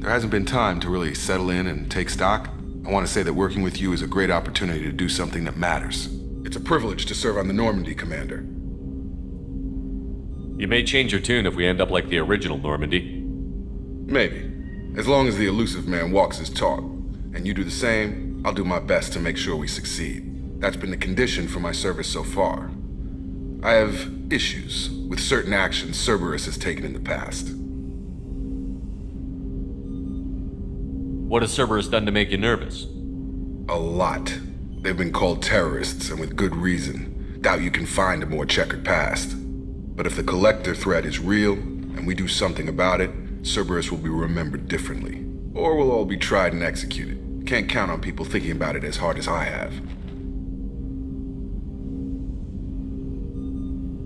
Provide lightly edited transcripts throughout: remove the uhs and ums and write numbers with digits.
There hasn't been time to really settle in and take stock. I want to say that working with you is a great opportunity to do something that matters. It's a privilege to serve on the Normandy, Commander. You may change your tune if we end up like the original Normandy. Maybe. As long as the elusive man walks his talk, and you do the same, I'll do my best to make sure we succeed. That's been the condition for my service so far. I have issues with certain actions Cerberus has taken in the past. What has Cerberus done to make you nervous? A lot. They've been called terrorists, and with good reason. Doubt you can find a more checkered past. But if the Collector threat is real, and we do something about it, Cerberus will be remembered differently. Or we'll all be tried and executed. Can't count on people thinking about it as hard as I have.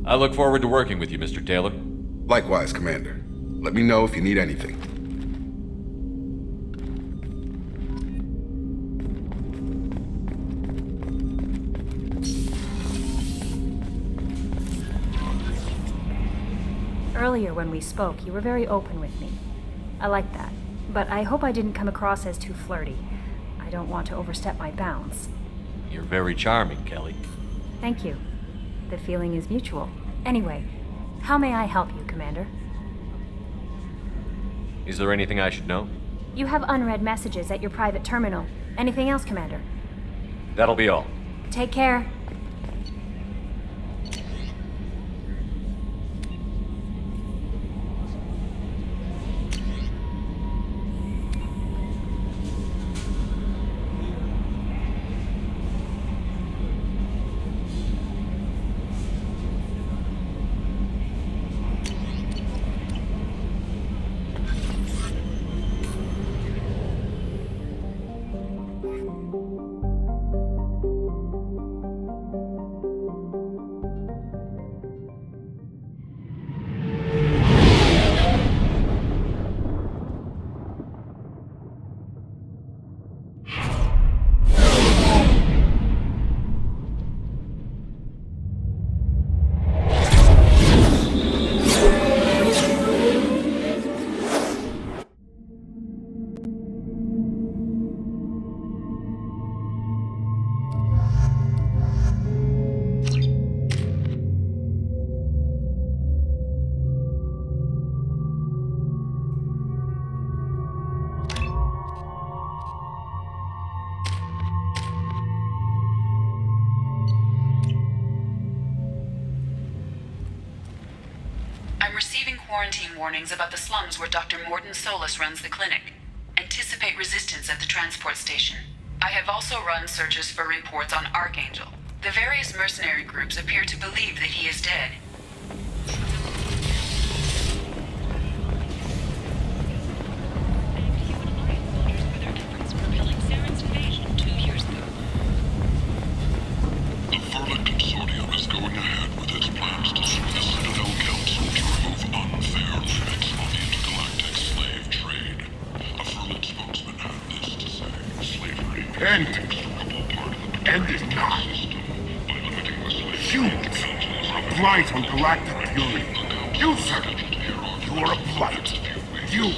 I look forward to working with you, Mr. Taylor. Likewise, Commander. Let me know if you need anything. Earlier when we spoke, you were very open with me. I like that, but I hope I didn't come across as too flirty. I don't want to overstep my bounds. You're very charming, Kelly. Thank you. The feeling is mutual. Anyway, how may I help you, Commander? Is there anything I should know? You have unread messages at your private terminal. Anything else, Commander? That'll be all. Take care. Quarantine warnings about the slums where Dr. Morden Solus runs the clinic. Anticipate resistance at the transport station. I have also run searches for reports on Archangel. The various mercenary groups appear to believe that he is dead. End it now. Humans are a blight on galactic fury. You, sir, you are a blight. You,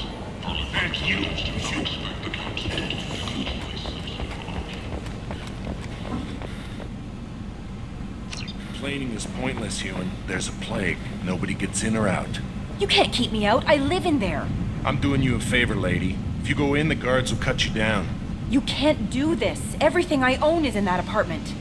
and you. Complaining is pointless, human. There's a plague. Nobody gets in or out. You can't keep me out. I live in there. I'm doing you a favor, lady. If you go in, the guards will cut you down. You can't do this. Everything I own is in that apartment.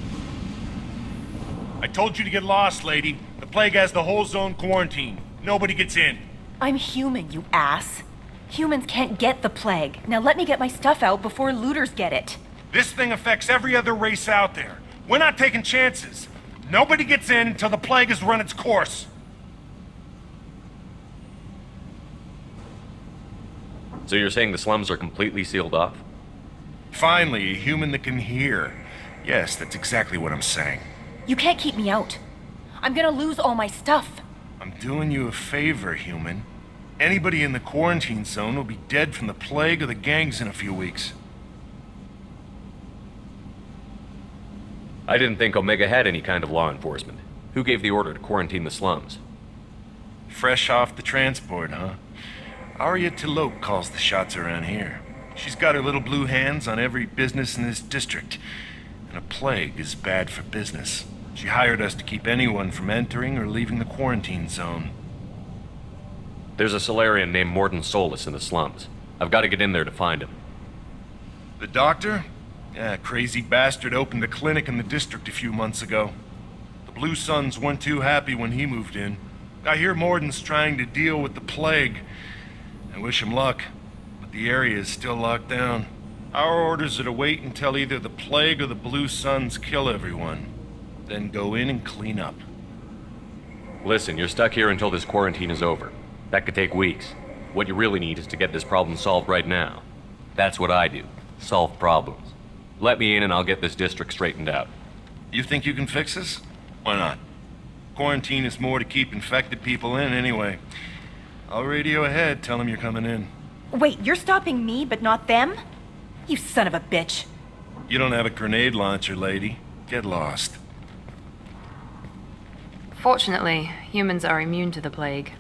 I told you to get lost, lady. The plague has the whole zone quarantined. Nobody gets in. I'm human, you ass. Humans can't get the plague. Now let me get my stuff out before looters get it. This thing affects every other race out there. We're not taking chances. Nobody gets in until the plague has run its course. So you're saying the slums are completely sealed off? Finally, a human that can hear. Yes, that's exactly what I'm saying. You can't keep me out. I'm gonna lose all my stuff. I'm doing you a favor, human. Anybody in the quarantine zone will be dead from the plague or the gangs in a few weeks. I didn't think Omega had any kind of law enforcement. Who gave the order to quarantine the slums? Fresh off the transport, huh? Arya Tilok calls the shots around here. She's got her little blue hands on every business in this district. And a plague is bad for business. She hired us to keep anyone from entering or leaving the quarantine zone. There's a Solarian named Morden Solus in the slums. I've got to get in there to find him. The doctor? Yeah, crazy bastard opened a clinic in the district a few months ago. The Blue Suns weren't too happy when he moved in. I hear Morden's trying to deal with the plague. I wish him luck, but the area is still locked down. Our orders are to wait until either the plague or the Blue Suns kill everyone. Then go in and clean up. Listen, you're stuck here until this quarantine is over. That could take weeks. What you really need is to get this problem solved right now. That's what I do. Solve problems. Let me in and I'll get this district straightened out. You think you can fix this? Why not? Quarantine is more to keep infected people in anyway. I'll radio ahead, tell them you're coming in. Wait, you're stopping me, but not them? You son of a bitch. You don't have a grenade launcher, lady. Get lost. Fortunately, humans are immune to the plague.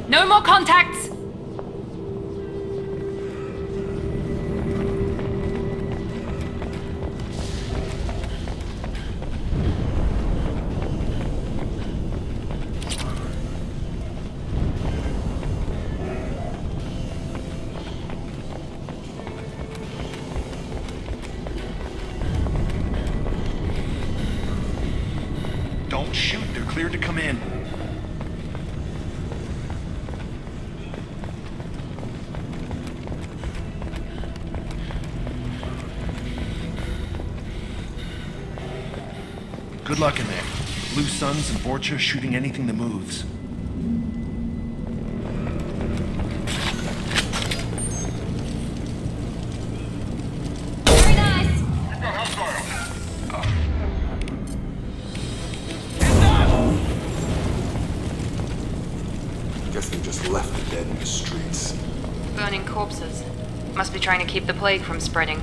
No more contacts! Don't shoot, they're cleared to come in. Good luck in there. Blue Suns and Vorcha shooting anything that moves. Very nice! Guess they just left the dead in the streets. Burning corpses. Must be trying to keep the plague from spreading.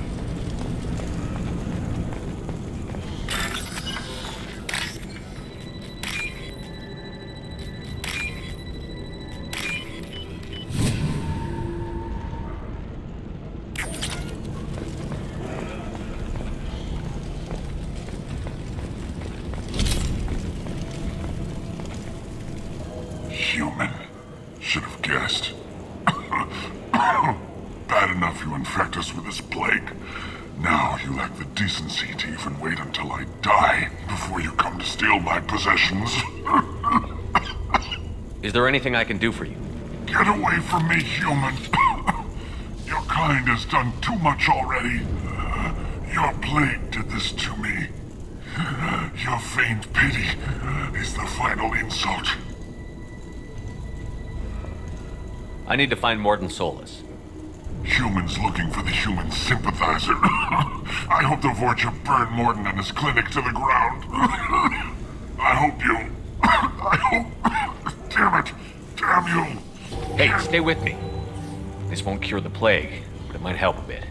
Human. Should have guessed. Bad enough you infect us with this plague. Now you lack the decency to even wait until I die before you come to steal my possessions. Is there anything I can do for you? Get away from me, human. Your kind has done too much already. Your plague did this to me. Your feigned pity is the final insult. I need to find Morden Solus. Humans looking for the human sympathizer. I hope the Vorcha burned Morden and his clinic to the ground. I hope you... I hope... Damn it! Damn you! Hey, stay with me. This won't cure the plague, but it might help a bit.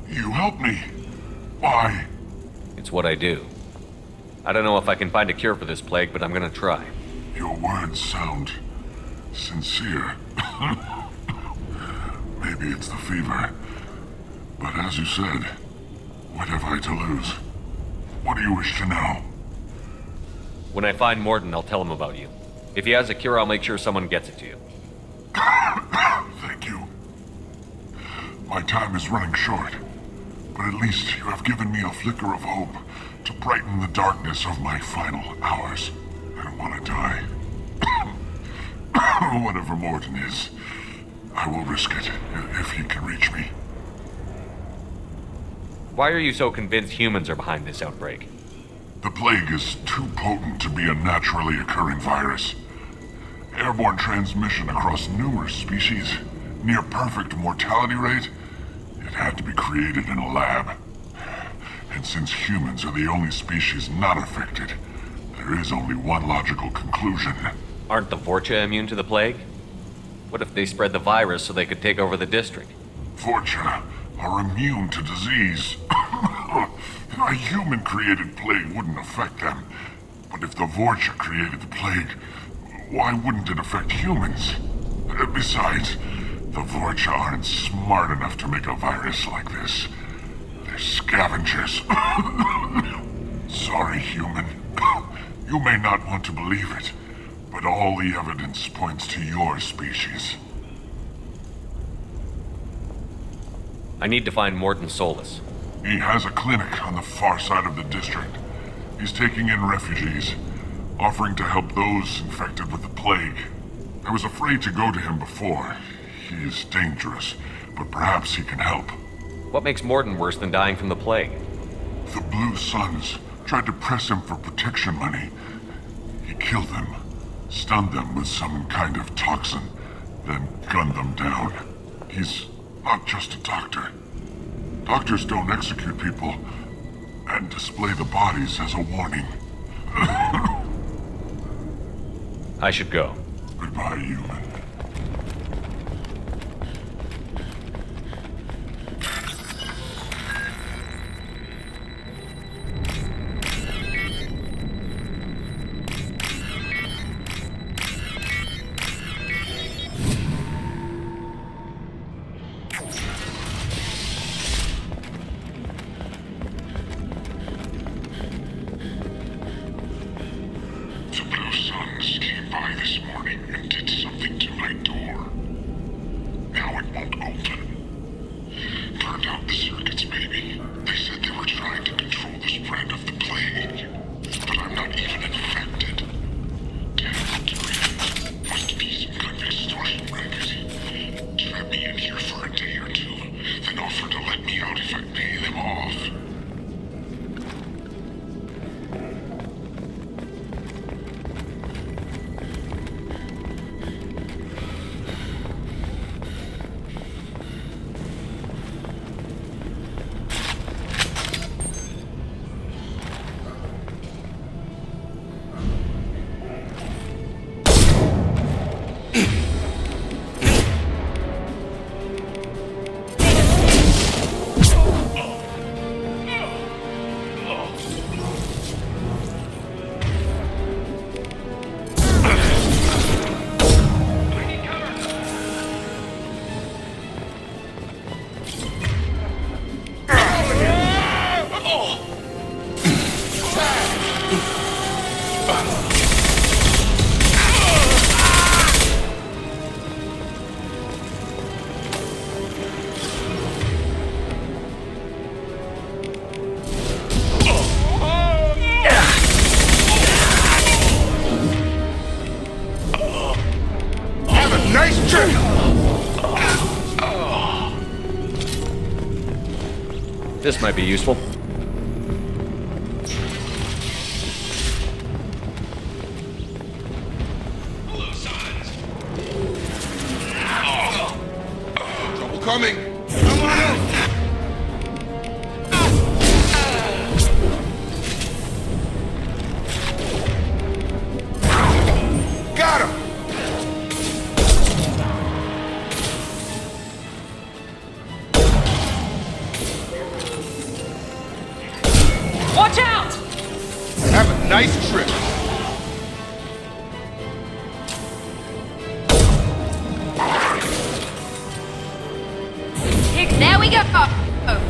You help me. Why? It's what I do. I don't know if I can find a cure for this plague, but I'm gonna try. Your words sound sincere. Maybe it's the fever. But as you said, what have I to lose? What do you wish to know? When I find Morden, I'll tell him about you. If he has a cure, I'll make sure someone gets it to you. Thank you. My time is running short, but at least you have given me a flicker of hope to brighten the darkness of my final hours. I don't want to die. Whatever Morden is, I will risk it if he can reach me. Why are you so convinced humans are behind this outbreak? The plague is too potent to be a naturally occurring virus. Airborne transmission across numerous species, near perfect mortality rate. had to be created in a lab. And since humans are the only species not affected, there is only one logical conclusion. Aren't the Vorcha immune to the plague? What if they spread the virus so they could take over the district? Vorcha are immune to disease. A human-created plague wouldn't affect them. But if the Vorcha created the plague, why wouldn't it affect humans? Besides, the Vorcha aren't smart enough to make a virus like this. They're scavengers. Sorry, human. You may not want to believe it, but all the evidence points to your species. I need to find Morton Solus. He has a clinic on the far side of the district. He's taking in refugees, offering to help those infected with the plague. I was afraid to go to him before. He is dangerous, but perhaps he can help. What makes Morton worse than dying from the plague? The Blue Suns tried to press him for protection money. He killed them, stunned them with some kind of toxin, then gunned them down. He's not just a doctor. Doctors don't execute people and display the bodies as a warning. I should go. Goodbye, human. The Blue Suns came by this morning and did something to my door. Now it won't open. Turned out the circuits, maybe. They said they were trying to control the spread of the plague. But I'm not even infected. Damn grief. Must be some kind of extortion racket. Trap me in here for a day or two, then offer to let me out if I pay them off. Nice trick! This might be useful. Trouble coming! Got him! Watch out! Have a nice trip. There we go! Oh.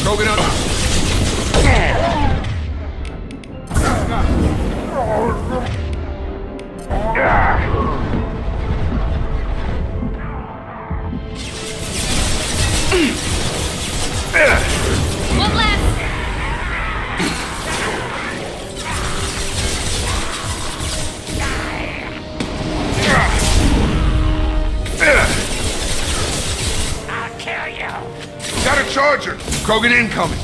Coconut. One less! Got a charger! Krogan incoming!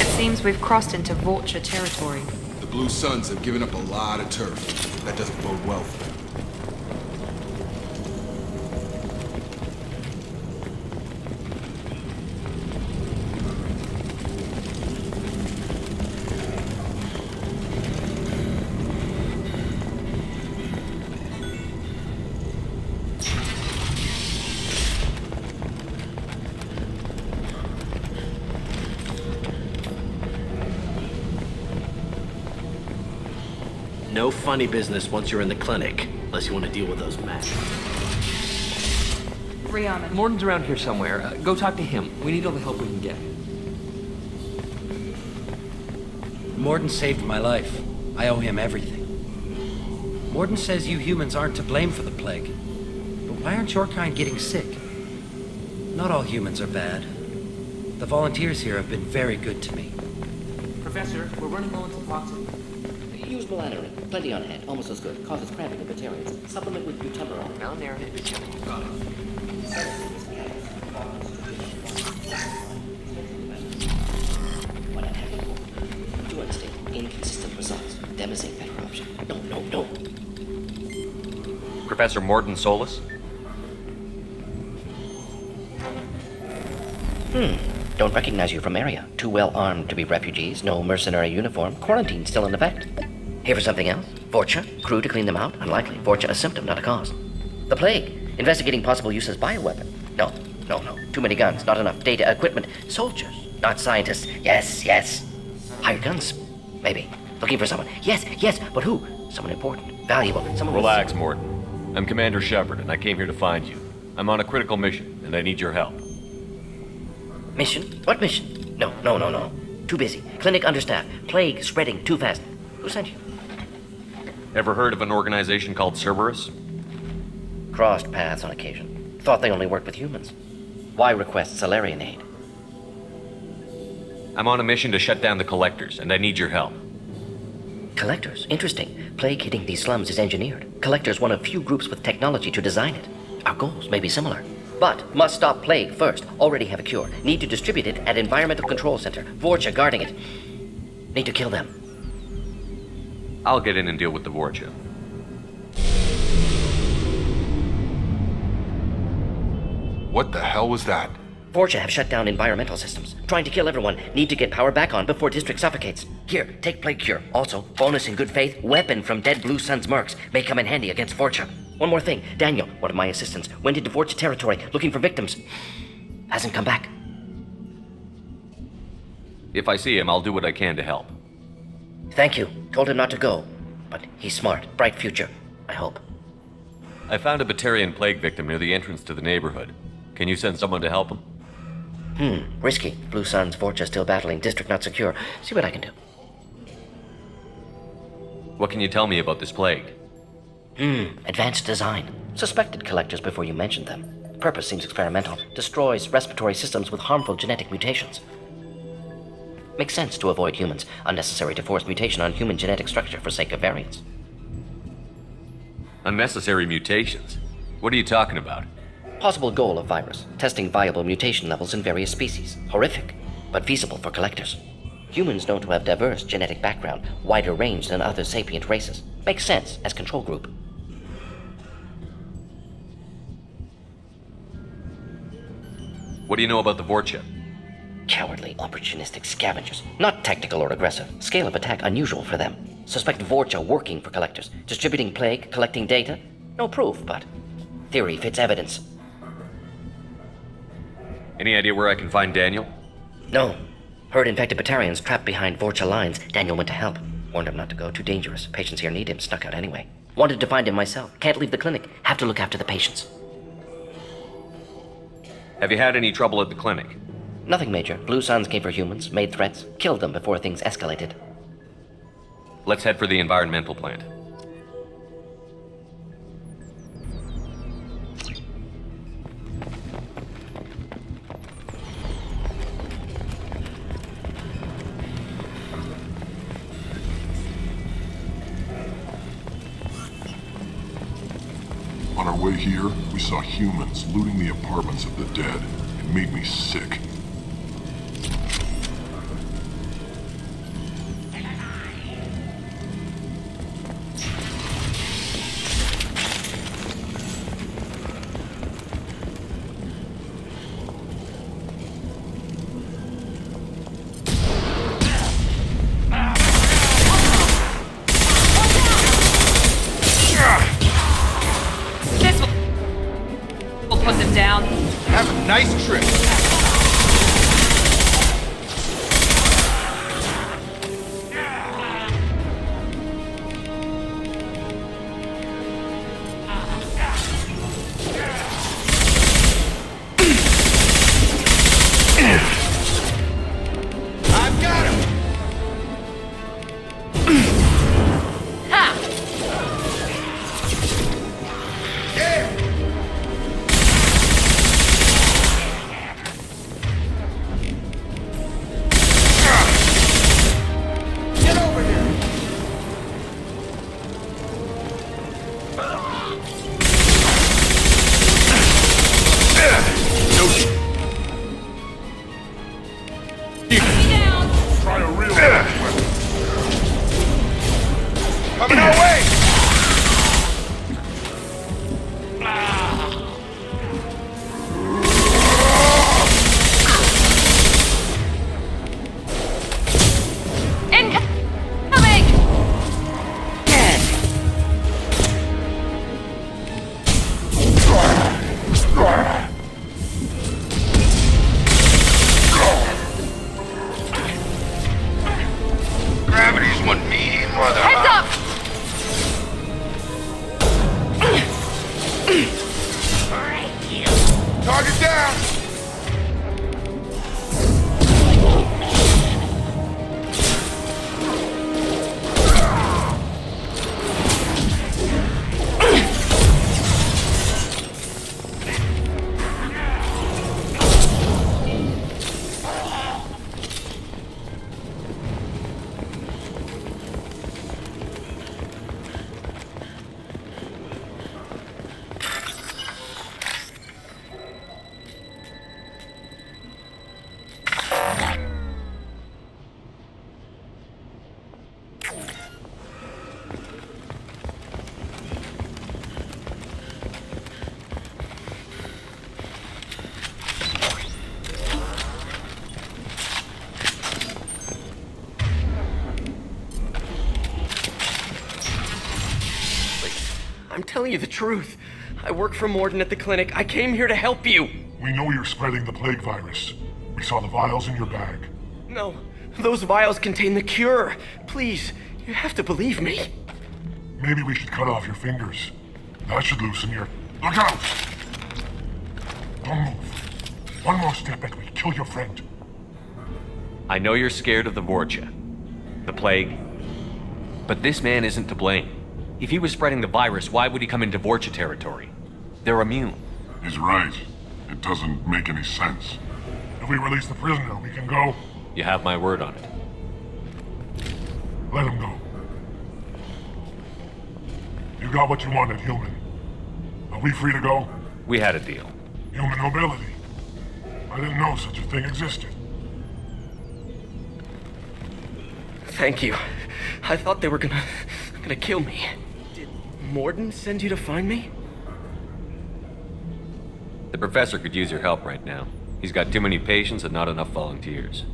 It seems we've crossed into Vulture territory. The Blue Suns have given up a lot of turf. That doesn't bode well for them. No funny business once you're in the clinic, unless you want to deal with those men. Rihanna. Morton's around here somewhere. Go talk to him. We need all the help we can get. Morton saved my life. I owe him everything. Morton says you humans aren't to blame for the plague. But why aren't your kind getting sick? Not all humans are bad. The volunteers here have been very good to me. Professor, we're running low on toxin. Use melanorin. Plenty on hand. Almost as good. Causes cramping in Batarians. Supplement with butamol. Melanorin and butamol. Got it. What a heck. Do understand. Inconsistent results. Them is a better option. No. Professor Morton Solus? Don't recognize you from area. Too well armed to be refugees. No mercenary uniform. Quarantine still in effect. Here for something else? Vorcha? Crew to clean them out? Unlikely. Vorcha a symptom, not a cause. The plague. Investigating possible use as bioweapon. No. Too many guns, not enough data, equipment. Soldiers, not scientists. Yes. Hired guns? Maybe. Looking for someone. Yes, but who? Someone important, valuable, someone with- Relax, Morton. I'm Commander Shepard, and I came here to find you. I'm on a critical mission, and I need your help. Mission? What mission? No. Too busy. Clinic understaffed. Plague spreading too fast. Who sent you? Ever heard of an organization called Cerberus? Crossed paths on occasion. Thought they only worked with humans. Why request Salarian aid? I'm on a mission to shut down the Collectors, and I need your help. Collectors? Interesting. Plague hitting these slums is engineered. Collectors one of few groups with technology to design it. Our goals may be similar. But must stop plague first. Already have a cure. Need to distribute it at Environmental Control Center. Vorcha guarding it. Need to kill them. I'll get in and deal with the Vorcha. What the hell was that? Vorcha have shut down environmental systems. Trying to kill everyone. Need to get power back on before district suffocates. Here, take plague cure. Also, bonus in good faith, weapon from dead Blue Sun's mercs. May come in handy against Vorcha. One more thing. Daniel, one of my assistants, went into Vorcha territory looking for victims. Hasn't come back. If I see him, I'll do what I can to help. Thank you. Told him not to go. But he's smart. Bright future. I hope. I found a Batarian plague victim near the entrance to the neighborhood. Can you send someone to help him? Risky. Blue Sun's Vorcha still battling. District not secure. See what I can do. What can you tell me about this plague? Advanced design. Suspected collectors before you mentioned them. Purpose seems experimental. Destroys respiratory systems with harmful genetic mutations. Makes sense to avoid humans. Unnecessary to force mutation on human genetic structure for sake of variance. Unnecessary mutations? What are you talking about? Possible goal of virus. Testing viable mutation levels in various species. Horrific, but feasible for collectors. Humans known to have diverse genetic background, wider range than other sapient races. Makes sense as control group. What do you know about the Vorcha? Cowardly, opportunistic scavengers. Not tactical or aggressive. Scale of attack unusual for them. Suspect Vorcha working for collectors. Distributing plague, collecting data. No proof, but theory fits evidence. Any idea where I can find Daniel? No. Heard infected Batarians trapped behind Vorcha lines. Daniel went to help. Warned him not to go. Too dangerous. Patients here need him. Snuck out anyway. Wanted to find him myself. Can't leave the clinic. Have to look after the patients. Have you had any trouble at the clinic? Nothing major. Blue Suns came for humans, made threats, killed them before things escalated. Let's head for the environmental plant. On our way here, we saw humans looting the apartments of the dead. It made me sick. We'll put them down. Have a nice trip. I've got him. Ha! Yeah. Get over here. Down. Try a real Coming our way. Incoming! Gravity's one mean mother. Heads up! Target down. I'm telling you the truth. I work for Morden at the clinic. I came here to help you. We know you're spreading the plague virus. We saw the vials in your bag. No, those vials contain the cure. Please, you have to believe me. Maybe we should cut off your fingers. That should loosen your... Look out! Don't move. One more step and we kill your friend. I know you're scared of the Vorcha, the plague, but this man isn't to blame. If he was spreading the virus, why would he come into Vorcha territory? They're immune. He's right. It doesn't make any sense. If we release the prisoner, we can go. You have my word on it. Let him go. You got what you wanted, human. Are we free to go? We had a deal. Human nobility. I didn't know such a thing existed. Thank you. I thought they were gonna kill me. Did Morden send you to find me? The professor could use your help right now. He's got too many patients and not enough volunteers.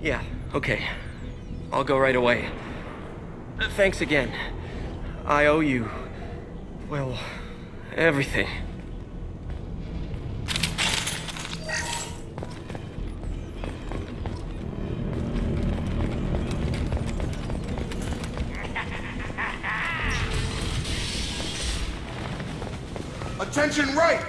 Yeah, okay. I'll go right away. Thanks again. I owe you, well, everything. Attention right!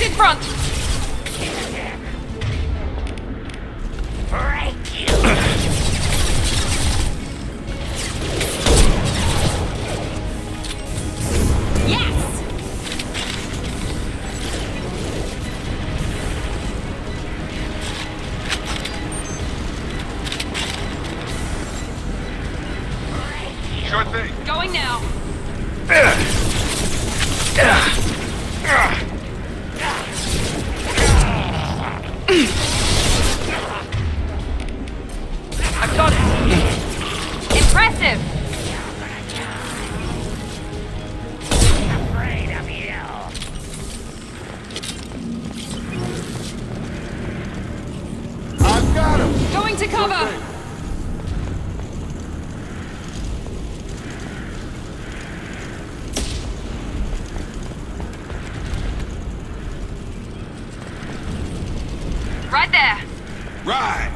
in front! Sure thing. Going now. I've got it! Impressive! I've got him! Going to cover! Right there! Right!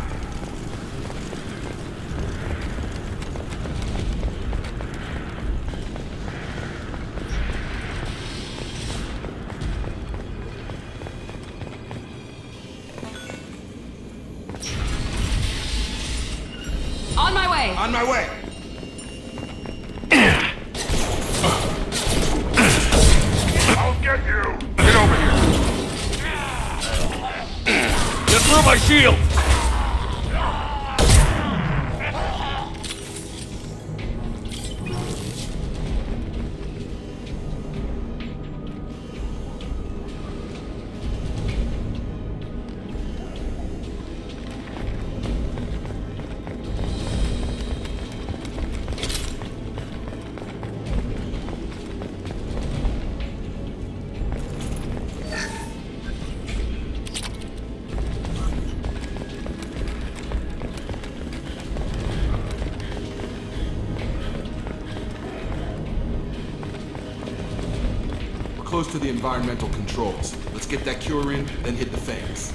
On my way! On my way! I'll get you! Get over here! Get through my shield! Close to the environmental controls. Let's get that cure in, then hit the fans.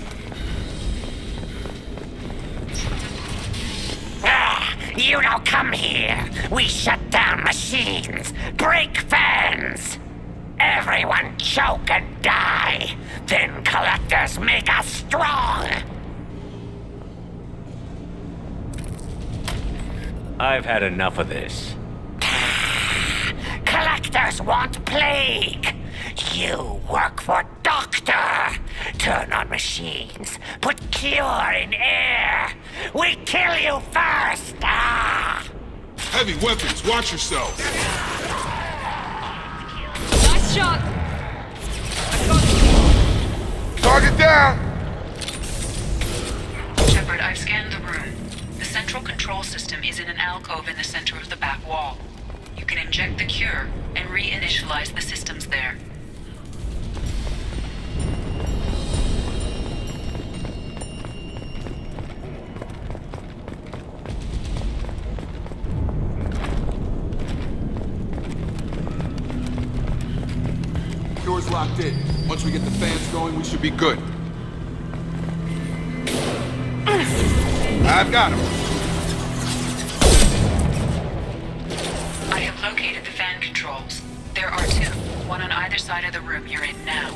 You don't come here. We shut down machines, break fans. Everyone choke and die. Then collectors make us strong. I've had enough of this. Collectors want plague. You work for Doctor. Turn on machines. Put cure in air. We kill you first. Heavy weapons, watch yourselves! Nice shot! Target down! Shepard, I've scanned the room. The central control system is in an alcove in the center of the back wall. You can inject the cure and reinitialize the systems there. Cure's locked in. Once we get the fans going, we should be good. I've got him! I have located the fan controls. There are two, one on either side of the room you're in now.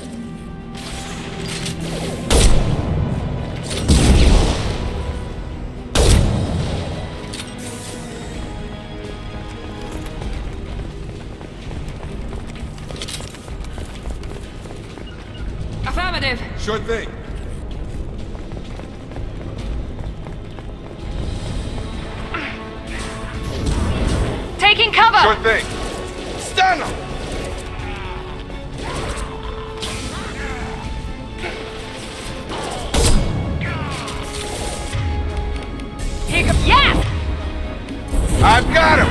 Affirmative! Sure thing. Taking cover! Sure thing! Stun him! Here comes... Yes! I've got him!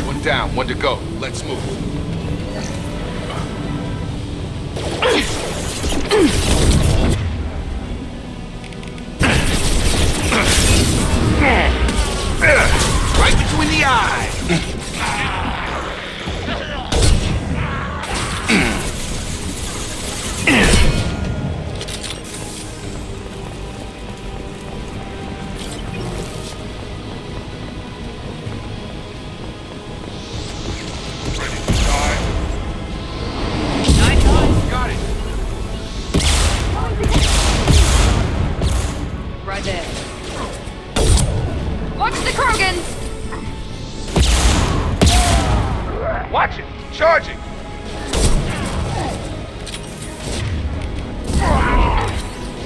One down, one to go. Let's move. Right between the eyes! Krogan! Watch it! Charging!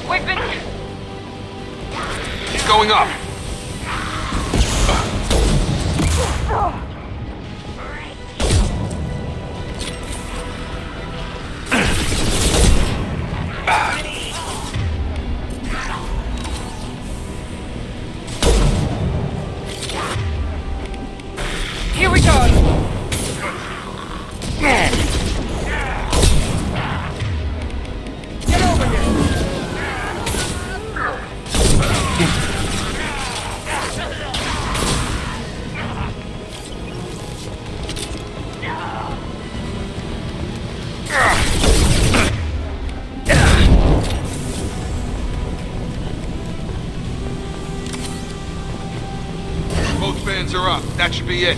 We've been... He's going up. Here we go! Get over here! Both fans are up. That should be it.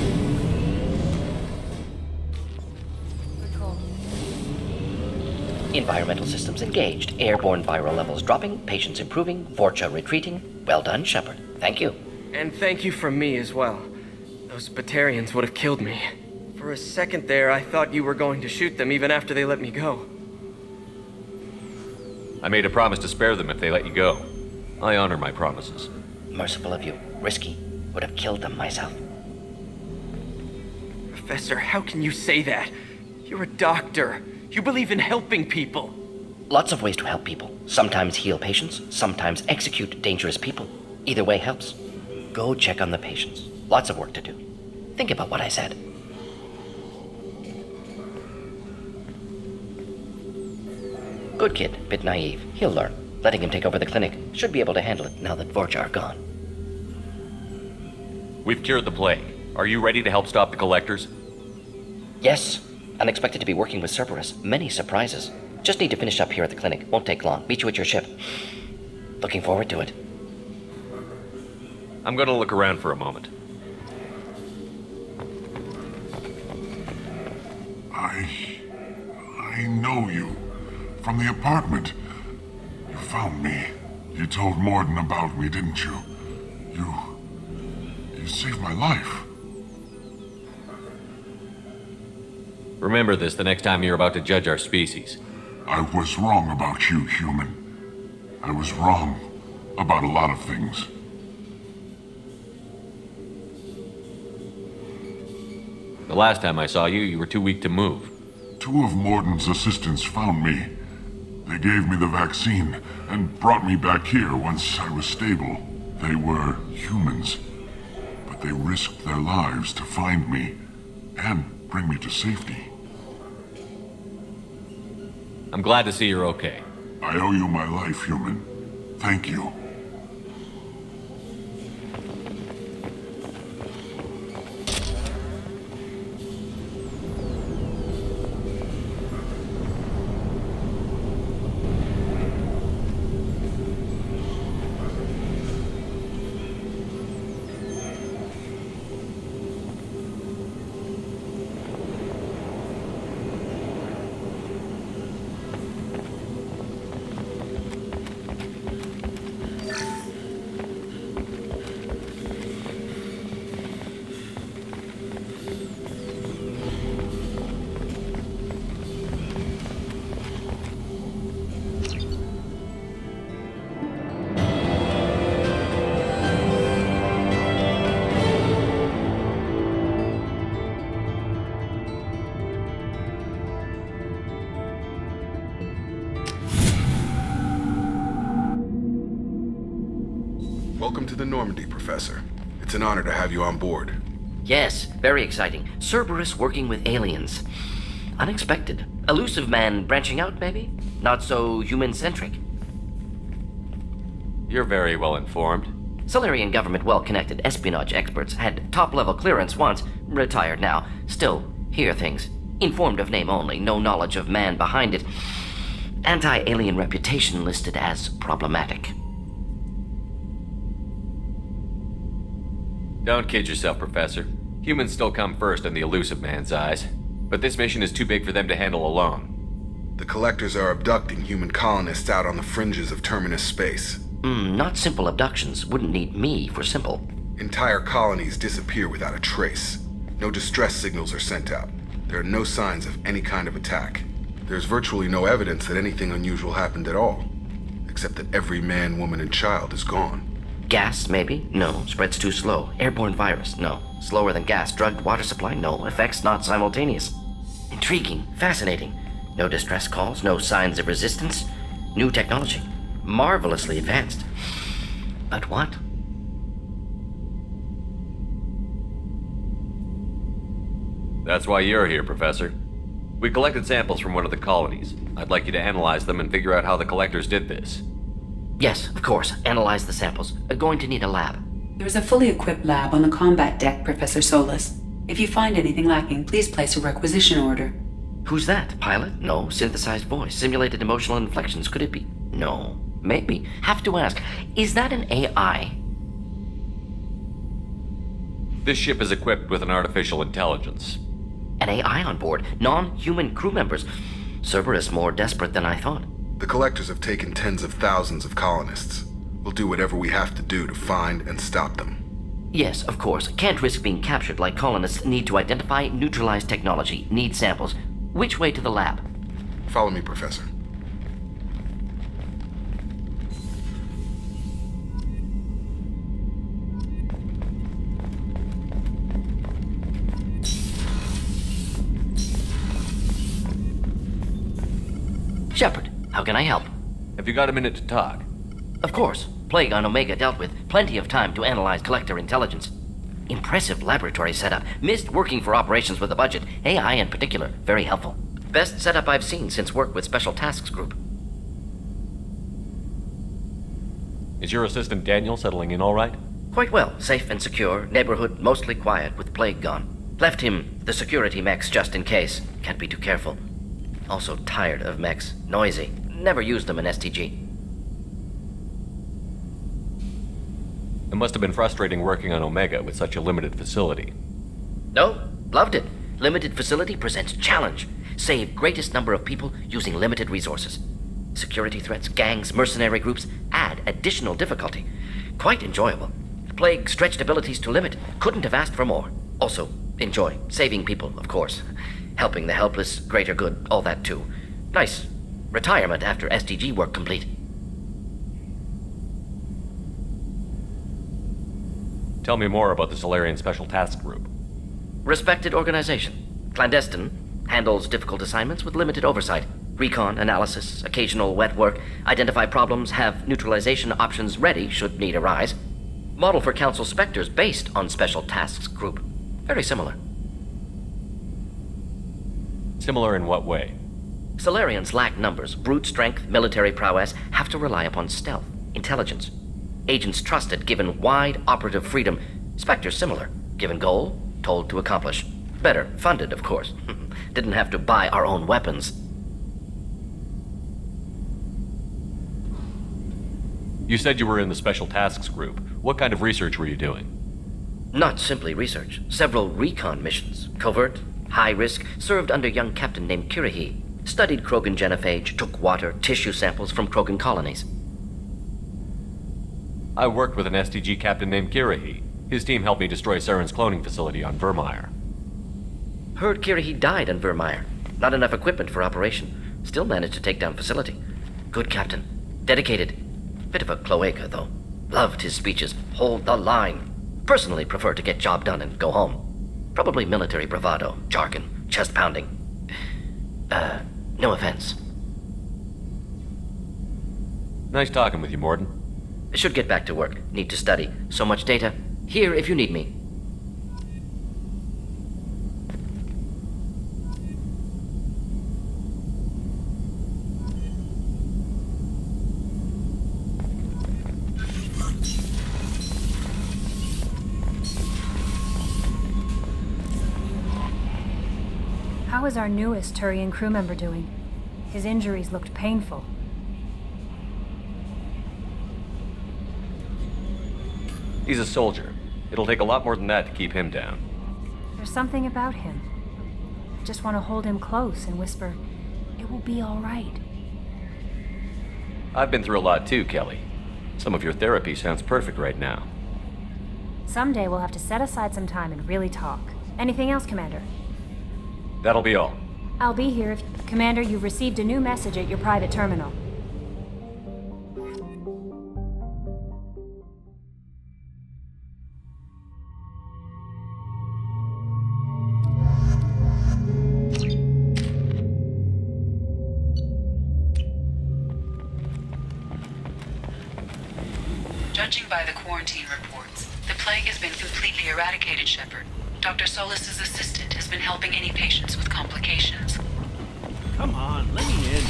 Environmental systems engaged. Airborne viral levels dropping. Patients improving. Vorcha retreating. Well done, Shepard. Thank you. And thank you from me as well. Those Batarians would have killed me. For a second there, I thought you were going to shoot them even after they let me go. I made a promise to spare them if they let you go. I honor my promises. Merciful of you. Risky. Would have killed them myself. Professor, how can you say that? You're a doctor. You believe in helping people. Lots of ways to help people. Sometimes heal patients, sometimes execute dangerous people. Either way helps. Go check on the patients. Lots of work to do. Think about what I said. Good kid, bit naive. He'll learn. Letting him take over the clinic. Should be able to handle it now that Vorcha are gone. We've cured the plague. Are you ready to help stop the collectors? Yes. Unexpected to be working with Cerberus. Many surprises. Just need to finish up here at the clinic. Won't take long. Meet you at your ship. Looking forward to it. I'm gonna look around for a moment. I know you. From the apartment. You found me. You told Morden about me, didn't you? You saved my life. Remember this the next time you're about to judge our species. I was wrong about you, human. I was wrong about a lot of things. The last time I saw you, you were too weak to move. 2 of Morden's assistants found me. They gave me the vaccine and brought me back here once I was stable. They were humans, but they risked their lives to find me and bring me to safety. I'm glad to see you're okay. I owe you my life, human. Thank you. Welcome to the Normandy, Professor. It's an honor to have you on board. Yes, very exciting. Cerberus working with aliens. Unexpected. Elusive man branching out, maybe? Not so human-centric. You're very well informed. Solarian government well-connected espionage experts had top-level clearance once, retired now. Still, hear things. Informed of name only, no knowledge of man behind it. Anti-alien reputation listed as problematic. Don't kid yourself, Professor. Humans still come first in the elusive man's eyes. But this mission is too big for them to handle alone. The Collectors are abducting human colonists out on the fringes of Terminus space. Not simple abductions. Wouldn't need me for simple. Entire colonies disappear without a trace. No distress signals are sent out. There are no signs of any kind of attack. There's virtually no evidence that anything unusual happened at all, except that every man, woman, and child is gone. Gas, maybe? No. Spreads too slow. Airborne virus? No. Slower than gas. Drugged water supply? No. Effects not simultaneous. Intriguing. Fascinating. No distress calls. No signs of resistance. New technology. Marvelously advanced. But what? That's why you're here, Professor. We collected samples from one of the colonies. I'd like you to analyze them and figure out how the collectors did this. Yes, of course. Analyze the samples. Going to need a lab. There is a fully equipped lab on the combat deck, Professor Solus. If you find anything lacking, please place a requisition order. Who's that? Pilot? No. Synthesized voice. Simulated emotional inflections. Could it be? No. Maybe. Have to ask. Is that an AI? This ship is equipped with an artificial intelligence. An AI on board? Non-human crew members? Cerberus more desperate than I thought. The collectors have taken tens of thousands of colonists. We'll do whatever we have to do to find and stop them. Yes, of course. Can't risk being captured like colonists need to identify, neutralize technology, need samples. Which way to the lab? Follow me, Professor. Shepard, how can I help? Have you got a minute to talk? Of course. Plague on Omega dealt with. Plenty of time to analyze collector intelligence. Impressive laboratory setup. Missed working for operations with a budget. AI in particular. Very helpful. Best setup I've seen since work with Special Tasks Group. Is your assistant Daniel settling in all right? Quite well. Safe and secure. Neighborhood mostly quiet with Plague gone. Left him the security mechs just in case. Can't be too careful. Also tired of mechs. Noisy. Never used them in STG. It must have been frustrating working on Omega with such a limited facility. No, loved it. Limited facility presents challenge. Save greatest number of people using limited resources. Security threats, gangs, mercenary groups add additional difficulty. Quite enjoyable. Plague stretched abilities to limit. Couldn't have asked for more. Also, enjoy. Saving people, of course. Helping the helpless, greater good, all that too. Nice. Retirement after SDG work complete. Tell me more about the Solarian Special Task Group. Respected organization. Clandestine. Handles difficult assignments with limited oversight. Recon, analysis, occasional wet work. Identify problems, have neutralization options ready should need arise. Model for Council Spectres based on Special Tasks Group. Very similar. Similar in what way? Solarians lack numbers, brute strength, military prowess, have to rely upon stealth, intelligence. Agents trusted, given wide operative freedom. Spectres similar, given goal, told to accomplish. Better, funded, of course. Didn't have to buy our own weapons. You said you were in the Special Tasks Group. What kind of research were you doing? Not simply research. Several recon missions. Covert, high risk, served under young captain named Kirahi. Studied Krogan genophage, took water, tissue samples from Krogan colonies. I worked with an STG captain named Kirahi. His team helped me destroy Saren's cloning facility on Vermeer. Heard Kirahi died on Vermeer. Not enough equipment for operation. Still managed to take down facility. Good captain. Dedicated. Bit of a cloaca, though. Loved his speeches. Hold the line. Personally prefer to get job done and go home. Probably military bravado, jargon, chest pounding. No offense. Nice talking with you, Morden. Should get back to work. Need to study. So much data. Here if you need me. How is our newest Turian crew member doing? His injuries looked painful. He's a soldier. It'll take a lot more than that to keep him down. There's something about him. I just want to hold him close and whisper, "It will be all right." I've been through a lot too, Kelly. Some of your therapy sounds perfect right now. Someday we'll have to set aside some time and really talk. Anything else, Commander? That'll be all. I'll be here if... Commander, you've received a new message at your private terminal. Judging by the quarantine reports, the plague has been completely eradicated, Shepard. Dr. Solis's assistant has been helping any patients with complications. Come on, let me in.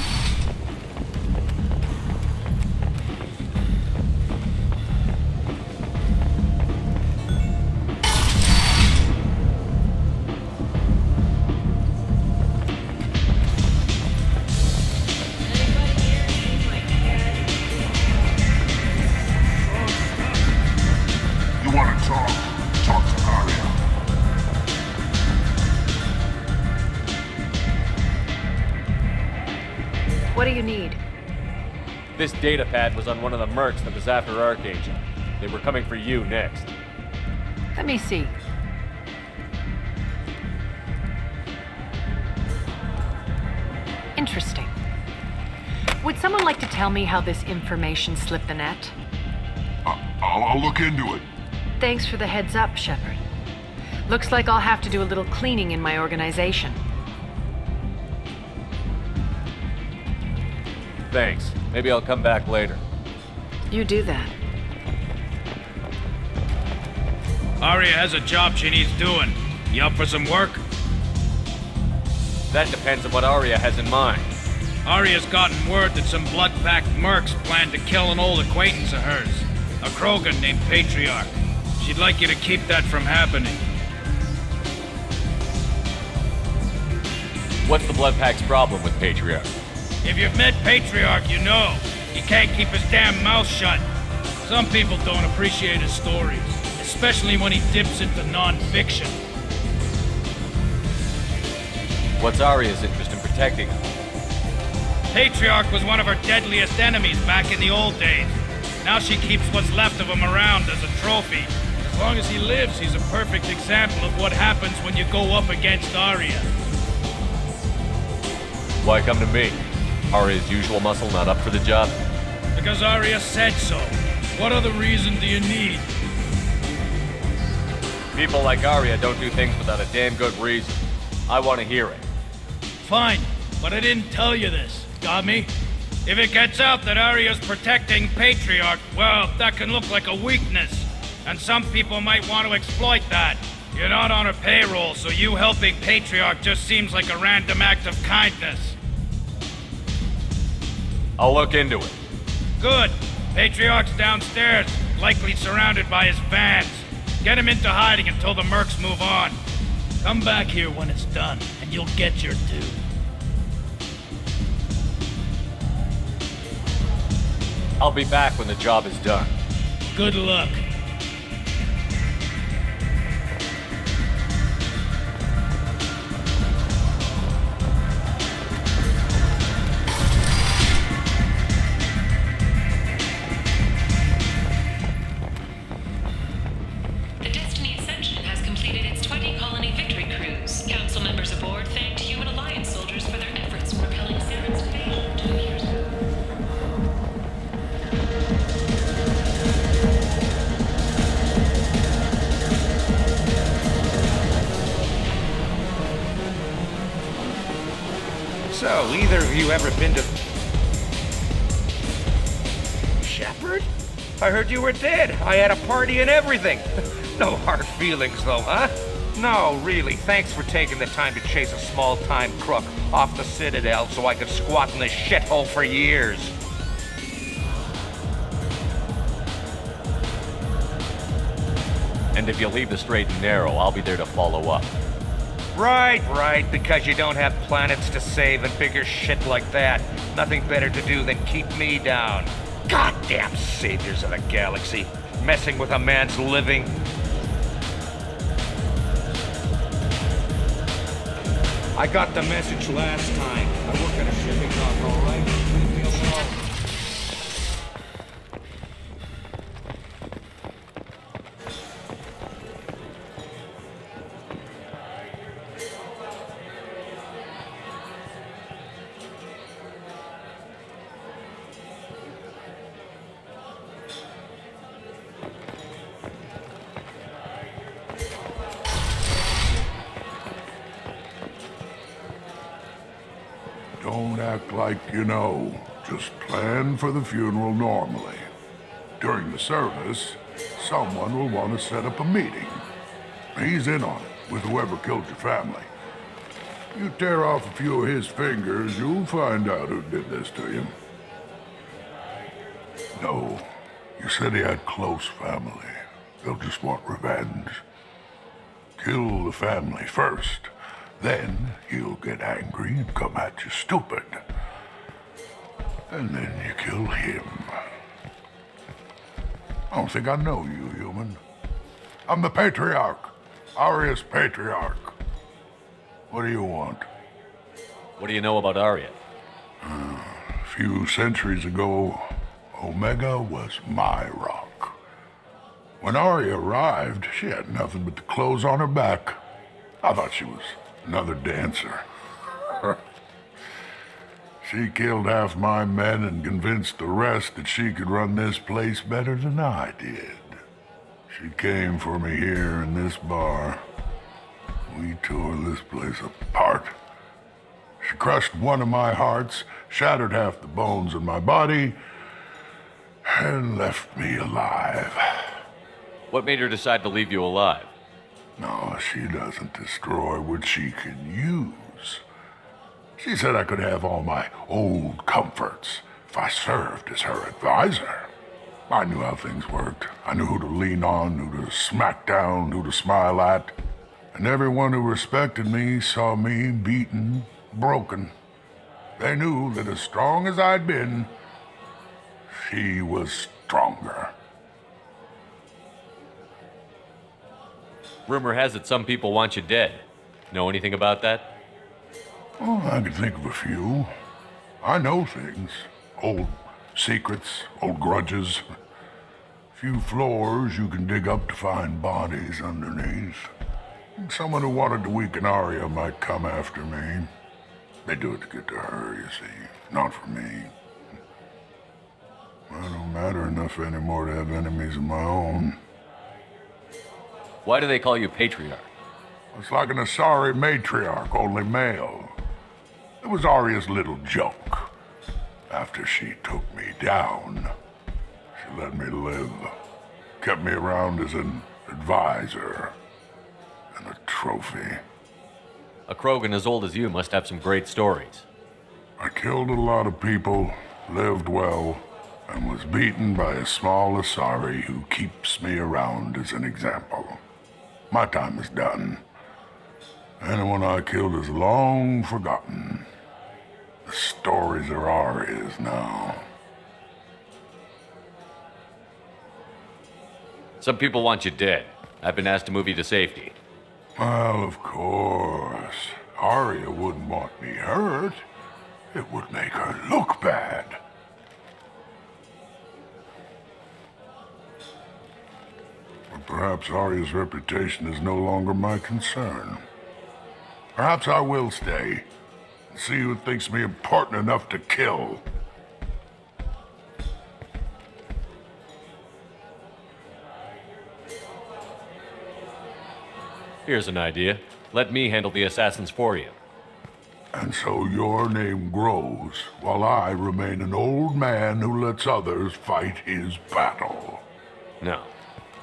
You want to talk? Talk to Arya. What do you need? This data pad was on one of the mercs that was after Archangel. They were coming for you next. Let me see. Interesting. Would someone like to tell me how this information slipped the net? I'll look into it. Thanks for the heads up, Shepard. Looks like I'll have to do a little cleaning in my organization. Thanks. Maybe I'll come back later. You do that. Arya has a job she needs doing. You up for some work? That depends on what Arya has in mind. Arya's gotten word that some blood-packed mercs plan to kill an old acquaintance of hers, a Krogan named Patriarch. She'd like you to keep that from happening. What's the Bloodpack's problem with Patriarch? If you've met Patriarch, you know. He can't keep his damn mouth shut. Some people don't appreciate his stories, especially when he dips into non-fiction. What's Arya's interest in protecting him? Patriarch was one of her deadliest enemies back in the old days. Now she keeps what's left of him around as a trophy. As long as he lives, he's a perfect example of what happens when you go up against Arya. Why come to me? Arya's usual muscle not up for the job? Because Arya said so. What other reason do you need? People like Arya don't do things without a damn good reason. I want to hear it. Fine, but I didn't tell you this. Got me? If it gets out that Arya's protecting Patriarch, well, that can look like a weakness. And some people might want to exploit that. You're not on her payroll, so you helping Patriarch just seems like a random act of kindness. I'll look into it. Good. Patriarch's downstairs, likely surrounded by his fans. Get him into hiding until the mercs move on. Come back here when it's done, and you'll get your due. I'll be back when the job is done. Good luck. The Destiny Ascension has completed its 20-colony victory cruise. Council members aboard thanked Human Alliance soldiers for their efforts in repelling Saren's invasion 2 years ago. So, either of you ever been to... Shepard? I heard you were dead. I had a party and everything. No hard feelings, though, huh? No, really. Thanks for taking the time to chase a small-time crook off the Citadel so I could squat in this shithole for years. And if you leave the straight and narrow, I'll be there to follow up. Right, because you don't have planets to save and bigger shit like that. Nothing better to do than keep me down. Goddamn saviors of the galaxy, messing with a man's living. I got the message last time. I work at a shipping dock, all right? Leave me alone. Don't act like you know. Just plan for the funeral normally. During the service, someone will want to set up a meeting. He's in on it with whoever killed your family. You tear off a few of his fingers, you'll find out who did this to you. No, you said he had close family. They'll just want revenge. Kill the family first. Then he'll get angry and come at you stupid. And then you kill him. I don't think I know you, human. I'm the Patriarch. Aria's Patriarch. What do you want? What do you know about Arya? A few centuries ago, Omega was my rock. When Arya arrived, she had nothing but the clothes on her back. I thought she was another dancer. She killed half my men and convinced the rest that she could run this place better than I did. She came for me here in this bar. We tore this place apart. She crushed one of my hearts, shattered half the bones in my body, and left me alive. What made her decide to leave you alive? No, she doesn't destroy what she can use. She said I could have all my old comforts if I served as her advisor. I knew how things worked. I knew who to lean on, who to smack down, who to smile at. And everyone who respected me saw me beaten, broken. They knew that as strong as I'd been, she was stronger. Rumor has it some people want you dead. Know anything about that? Oh, I can think of a few. I know things. Old secrets, old grudges. Few floors you can dig up to find bodies underneath. Someone who wanted to weaken Arya might come after me. They do it to get to her, you see, not for me. I don't matter enough anymore to have enemies of my own. Why do they call you Patriarch? It's like an Asari matriarch, only male. It was Arya's little joke. After she took me down, she let me live. Kept me around as an advisor and a trophy. A Krogan as old as you must have some great stories. I killed a lot of people, lived well, and was beaten by a small Asari who keeps me around as an example. My time is done. Anyone I killed is long forgotten. The stories are Arya's now. Some people want you dead. I've been asked to move you to safety. Well, of course. Arya wouldn't want me hurt. It would make her look bad. Or perhaps Arya's reputation is no longer my concern. Perhaps I will stay and see who thinks me important enough to kill. Here's an idea. Let me handle the assassins for you. And so your name grows, while I remain an old man who lets others fight his battle. No.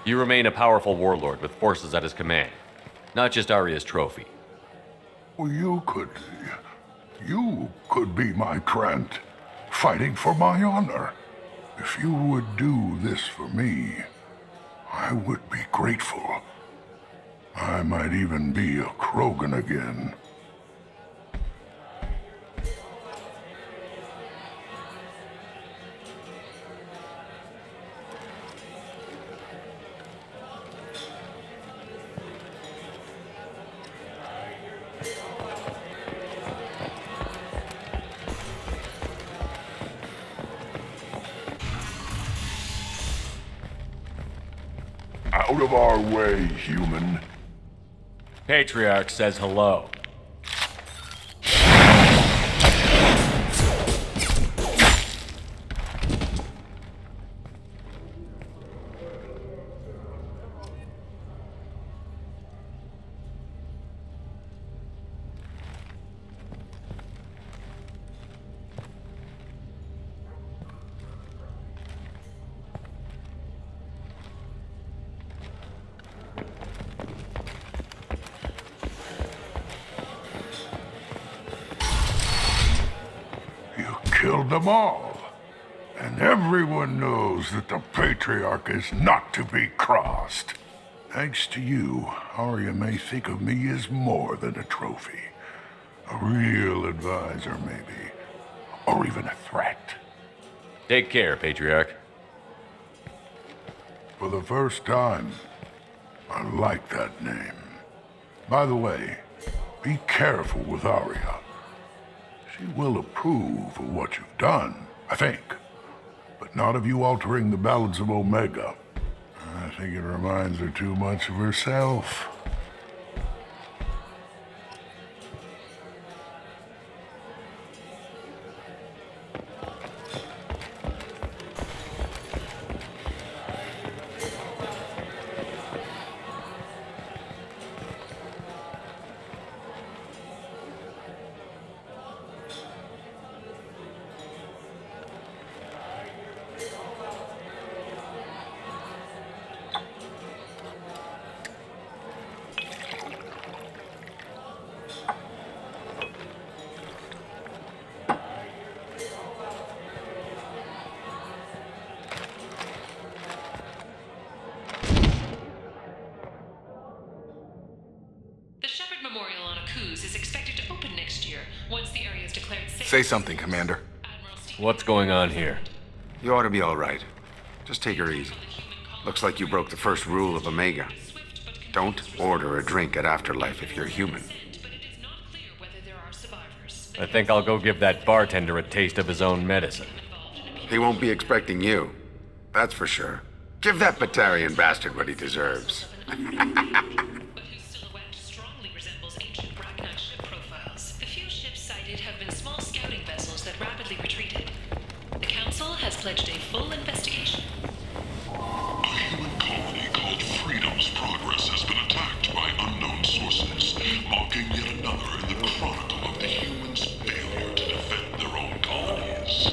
You remain a powerful warlord with forces at his command. Not just Arya's trophy. Well, you could be my Trent, fighting for my honor. If you would do this for me, I would be grateful. I might even be a Krogan again. Out of our way, human. Patriarch says hello. killed them all. And everyone knows that the Patriarch is not to be crossed. Thanks to you, Arya may think of me as more than a trophy. A real advisor, maybe. Or even a threat. Take care, Patriarch. For the first time, I like that name. By the way, be careful with Arya. She will approve of what you've done, I think. But not of you altering the balance of Omega. I think it reminds her too much of herself. Say something, Commander. What's going on here? You ought to be all right. Just take her easy. Looks like you broke the first rule of Omega. Don't order a drink at Afterlife if you're human. I think I'll go give that bartender a taste of his own medicine. He won't be expecting you. That's for sure. Give that Batarian bastard what he deserves. Pledged a full investigation. A human colony called Freedom's Progress has been attacked by unknown sources, marking yet another in the chronicle of the humans' failure to defend their own colonies.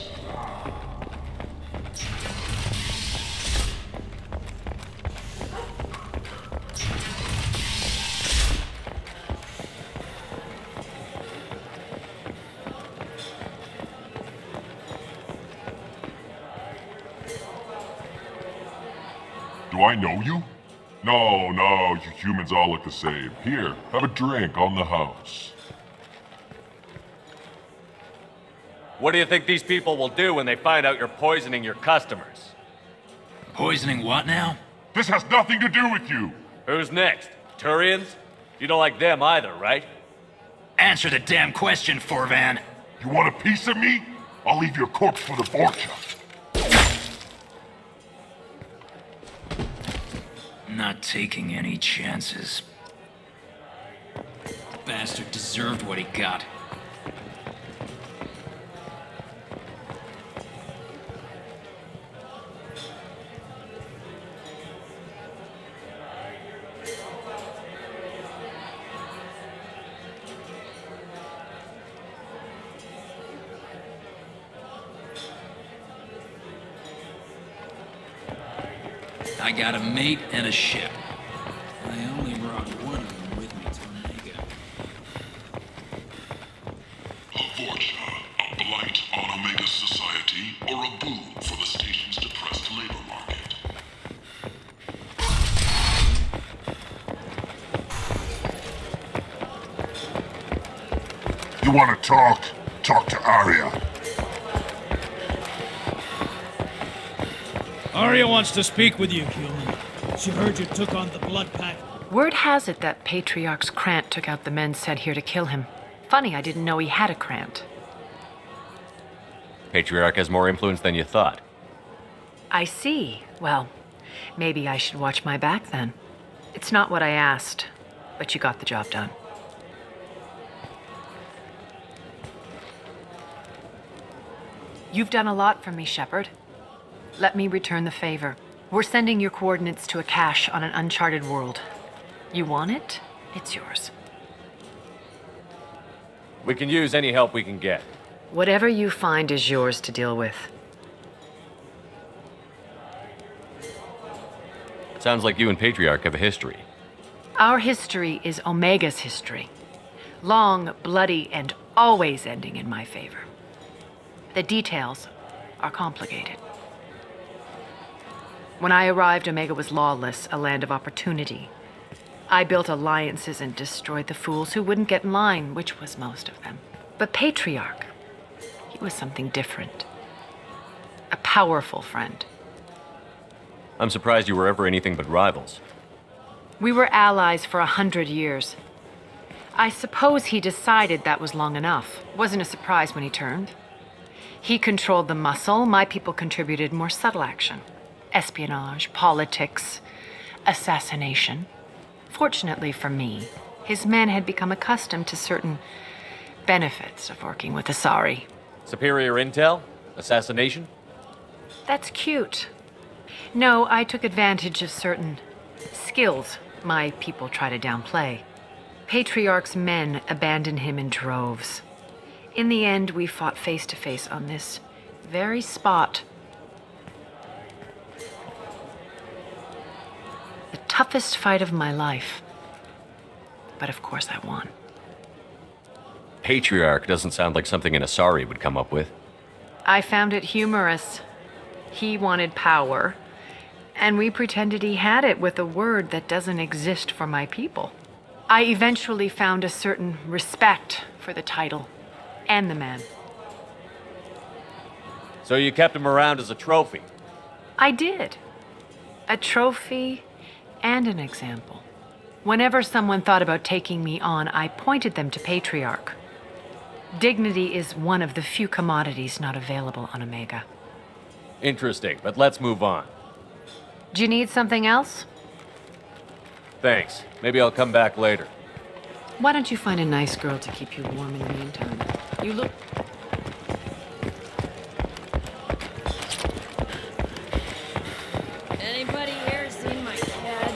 Do I know you? No, you humans all look the same. Here, have a drink on the house. What do you think these people will do when they find out you're poisoning your customers? Poisoning what now? This has nothing to do with you! Who's next? Turians? You don't like them either, right? Answer the damn question, Forvan. You want a piece of me? I'll leave your corpse for the Vorcha. Not taking any chances. Bastard deserved what he got. I got a mate and a ship. I only brought one of them with me to Omega. A Vorcha, a blight on Omega's society, or a boon for the station's depressed labor market? You want to talk? Talk to Arya. Arya wants to speak with you, human. She heard you took on the Blood Pact. Word has it that Patriarch's Krant took out the men sent here to kill him. Funny, I didn't know he had a Krant. Patriarch has more influence than you thought. I see. Well, maybe I should watch my back then. It's not what I asked, but you got the job done. You've done a lot for me, Shepard. Let me return the favor. We're sending your coordinates to a cache on an uncharted world. You want it? It's yours. We can use any help we can get. Whatever you find is yours to deal with. Sounds like you and Patriarch have a history. Our history is Omega's history. Long, bloody, and always ending in my favor. The details are complicated. When I arrived, Omega was lawless, a land of opportunity. I built alliances and destroyed the fools who wouldn't get in line, which was most of them. But Patriarch, he was something different. A powerful friend. I'm surprised you were ever anything but rivals. We were allies for 100 years. I suppose he decided that was long enough. Wasn't a surprise when he turned. He controlled the muscle, my people contributed more subtle action. Espionage, politics, assassination. Fortunately for me, his men had become accustomed to certain benefits of working with Asari. Superior intel? Assassination? That's cute. No, I took advantage of certain skills my people try to downplay. Patriarch's men abandoned him in droves. In the end, we fought face to face on this very spot. The toughest fight of my life. But of course I won. Patriarch doesn't sound like something an Asari would come up with. I found it humorous. He wanted power, and we pretended he had it with a word that doesn't exist for my people. I eventually found a certain respect for the title and the man. So you kept him around as a trophy? I did. A trophy and an example. Whenever someone thought about taking me on, I pointed them to Patriarch. Dignity is one of the few commodities not available on Omega. Interesting, but let's move on. Do you need something else? Thanks. Maybe I'll come back later. Why don't you find a nice girl to keep you warm in the meantime? You look... Anybody here seen my dad?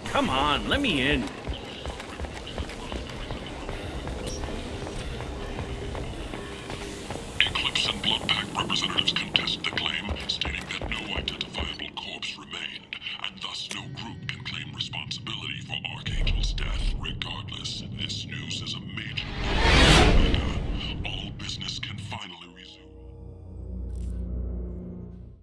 Come on, let me in.